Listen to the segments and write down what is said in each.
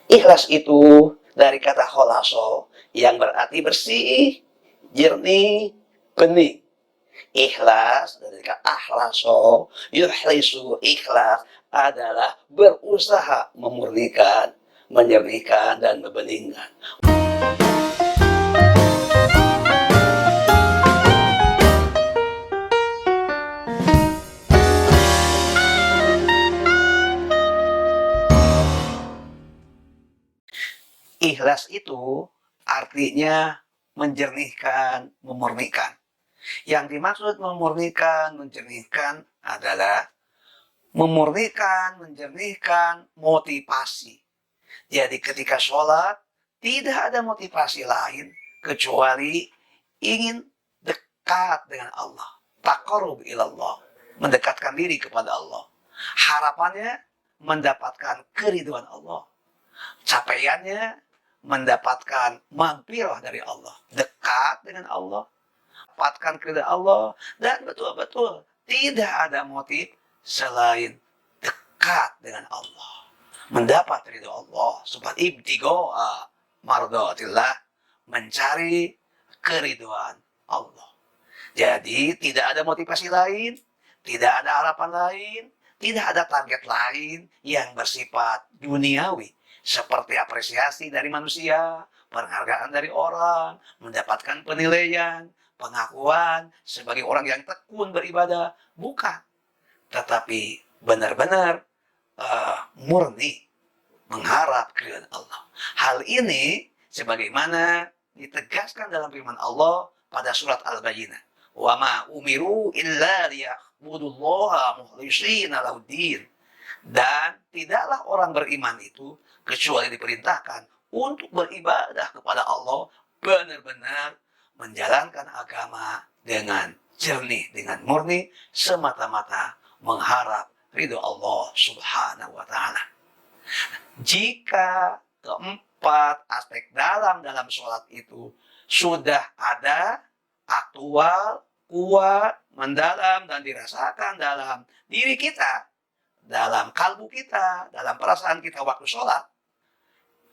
Ikhlas itu dari kata kholaso yang berarti bersih, jernih, bening. Ikhlas dari kata akhlaso, yuhlisu, ikhlas adalah berusaha memurnikan, menyernihkan dan membeningkan. Ikhlas itu artinya menjernihkan, memurnikan. Yang dimaksud memurnikan, menjernihkan adalah memurnikan, menjernihkan motivasi. Jadi ketika sholat, tidak ada motivasi lain kecuali ingin dekat dengan Allah. Taqarrub ilallah, mendekatkan diri kepada Allah. Harapannya mendapatkan keridhaan Allah. Capaiannya mendapatkan maghfirah dari Allah. Dekat dengan Allah, dapatkan keridhaan Allah, dan betul-betul tidak ada motif selain dekat dengan Allah, mendapat ridho Allah, subhanahu ibtigoa mardatillah, mencari keridhaan Allah. Jadi tidak ada motivasi lain, tidak ada harapan lain, tidak ada target lain yang bersifat duniawi, seperti apresiasi dari manusia, penghargaan dari orang, mendapatkan penilaian, pengakuan sebagai orang yang tekun beribadah, bukan. Tetapi benar-benar murni mengharap keridhaan Allah. Hal ini sebagaimana ditegaskan dalam firman Allah pada surat Al-Bayyinah. Wa ma umiru illa liya'budullaha mukhlishina lahuddin. Dan tidaklah orang beriman itu kecuali diperintahkan untuk beribadah kepada Allah, benar-benar menjalankan agama dengan jernih, dengan murni, semata-mata mengharap ridho Allah subhanahu wa ta'ala. Jika keempat aspek dalam sholat itu sudah ada, aktual, kuat, mendalam, dan dirasakan dalam diri kita, dalam kalbu kita, dalam perasaan kita waktu sholat,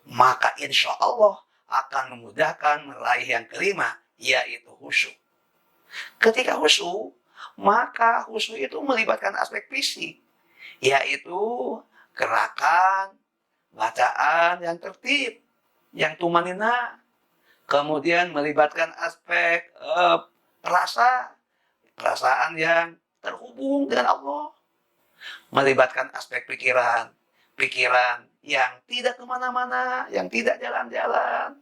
maka insya Allah akan memudahkan meraih yang kelima, yaitu khusyuk. Ketika khusyuk, maka khusyuk itu melibatkan aspek fisik, yaitu gerakan, bacaan yang tertib, yang tumanina, kemudian melibatkan aspek perasaan yang terhubung dengan Allah, melibatkan aspek pikiran yang tidak kemana-mana, yang tidak jalan-jalan,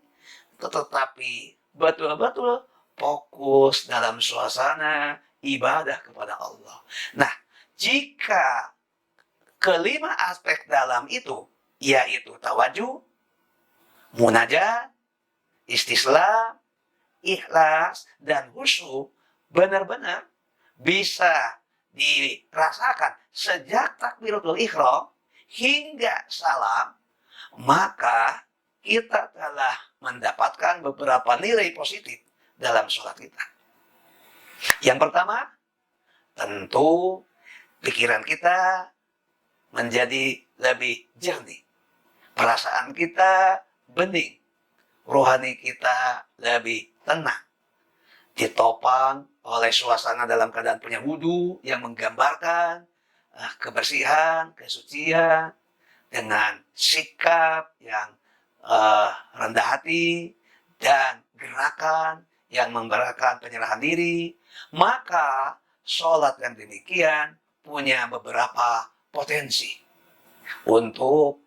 tetapi betul-betul fokus dalam suasana ibadah kepada Allah. Nah, jika kelima aspek dalam itu, yaitu tawajuh, munajat, istislam, ikhlas, dan khusyuk, benar-benar bisa dirasakan sejak takbiratul ihram hingga salam, maka kita telah mendapatkan beberapa nilai positif dalam sholat kita. Yang pertama, tentu pikiran kita menjadi lebih jernih, perasaan kita bening, rohani kita lebih tenang, ditopang oleh suasana dalam keadaan punya wudhu yang menggambarkan kebersihan, kesucian, dengan sikap yang rendah hati dan gerakan yang memberikan penyerahan diri, maka sholat yang demikian punya beberapa potensi untuk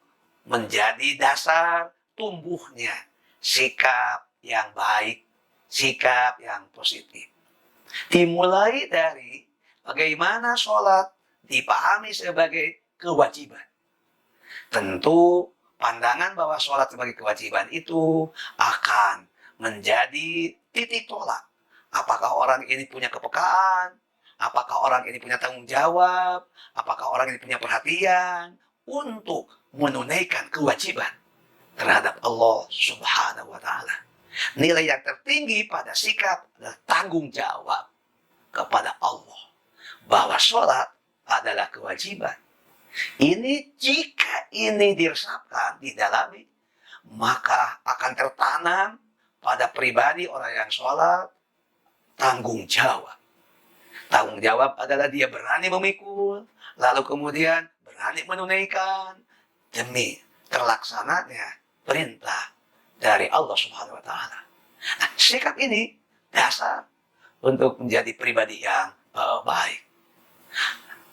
menjadi dasar tumbuhnya sikap yang baik, sikap yang positif. Dimulai dari bagaimana sholat dipahami sebagai kewajiban. Tentu pandangan bahwa sholat sebagai kewajiban itu akan menjadi titik tolak. Apakah orang ini punya kepekaan? Apakah orang ini punya tanggung jawab? Apakah orang ini punya perhatian untuk menunaikan kewajiban terhadap Allah subhanahu wa ta'ala? Nilai yang tertinggi pada sikap adalah tanggung jawab kepada Allah, bahwa sholat adalah kewajiban. Ini jika ini diresapkan, didalami, maka akan tertanam pada pribadi orang yang sholat tanggung jawab. Tanggung jawab adalah dia berani memikul, lalu kemudian berani menunaikan demi terlaksananya perintah dari Allah Subhanahu wa Ta'ala. Nah, sikap ini dasar untuk menjadi pribadi yang baik.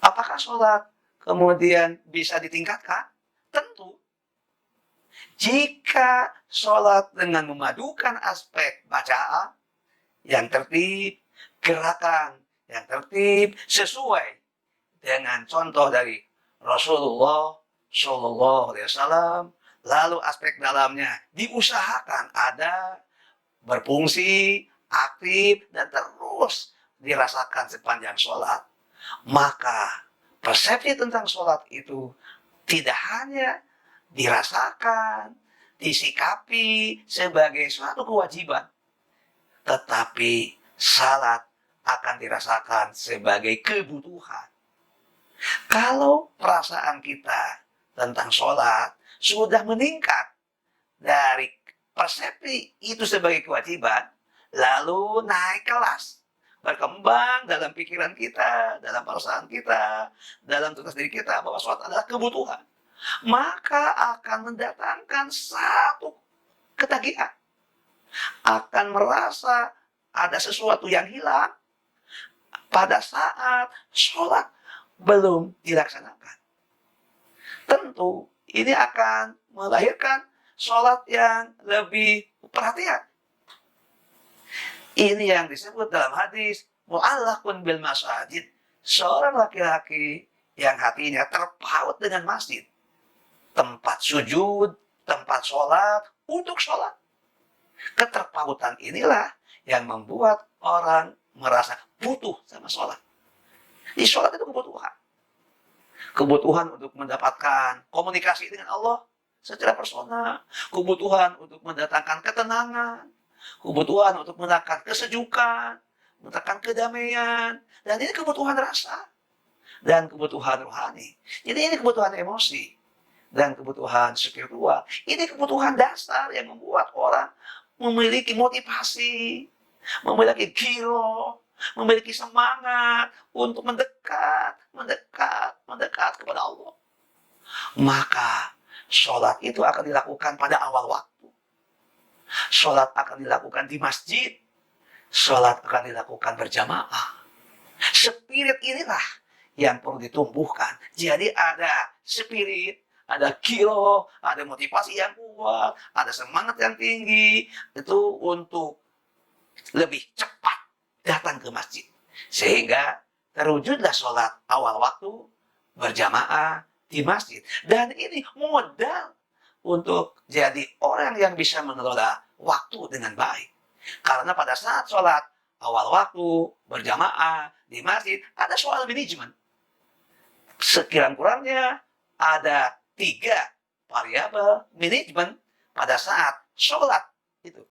Apakah sholat kemudian bisa ditingkatkan? Tentu. Jika sholat dengan memadukan aspek bacaan yang tertib, gerakan yang tertib, sesuai dengan contoh dari Rasulullah Shallallahu Alaihi Wasallam, lalu aspek dalamnya diusahakan ada, berfungsi, aktif, dan terus dirasakan sepanjang sholat, maka persepsi tentang sholat itu tidak hanya dirasakan, disikapi sebagai suatu kewajiban, tetapi salat akan dirasakan sebagai kebutuhan. Kalau perasaan kita tentang sholat sudah meningkat dari persepsi itu sebagai kewajiban, lalu naik kelas, berkembang dalam pikiran kita, dalam perasaan kita, dalam tugas diri kita bahwa sholat adalah kebutuhan, maka akan mendatangkan satu ketagihan, akan merasa ada sesuatu yang hilang pada saat sholat belum dilaksanakan. Tentu ini akan melahirkan sholat yang lebih perhatian. Ini yang disebut dalam hadis mu'allaqun bil masajid. Seorang laki-laki yang hatinya terpaut dengan masjid, tempat sujud, tempat sholat, untuk sholat. Keterpautan inilah yang membuat orang merasa butuh sama sholat. Di sholat itu kebutuhan. Kebutuhan untuk mendapatkan komunikasi dengan Allah secara personal. Kebutuhan untuk mendatangkan ketenangan. Kebutuhan untuk mendatangkan kesejukan. Mendatangkan kedamaian. Dan ini kebutuhan rasa. Dan kebutuhan rohani. Jadi ini kebutuhan emosi. Dan kebutuhan spiritual. Ini kebutuhan dasar yang membuat orang memiliki motivasi, memiliki giroh, memiliki semangat untuk mendekat kepada Allah. Maka sholat itu akan dilakukan pada awal waktu. Sholat akan dilakukan di masjid. Sholat akan dilakukan berjamaah. Spirit inilah yang perlu ditumbuhkan. Jadi ada spirit, ada giroh, ada motivasi yang kuat, ada semangat yang tinggi, itu untuk lebih cepat datang ke masjid. Sehingga terwujudlah sholat awal waktu berjamaah di masjid. Dan ini modal untuk jadi orang yang bisa mengelola waktu dengan baik. Karena pada saat sholat awal waktu berjamaah di masjid, ada soal manajemen. Sekirang-kurangnya ada 3 variabel manajemen pada saat sholat itu.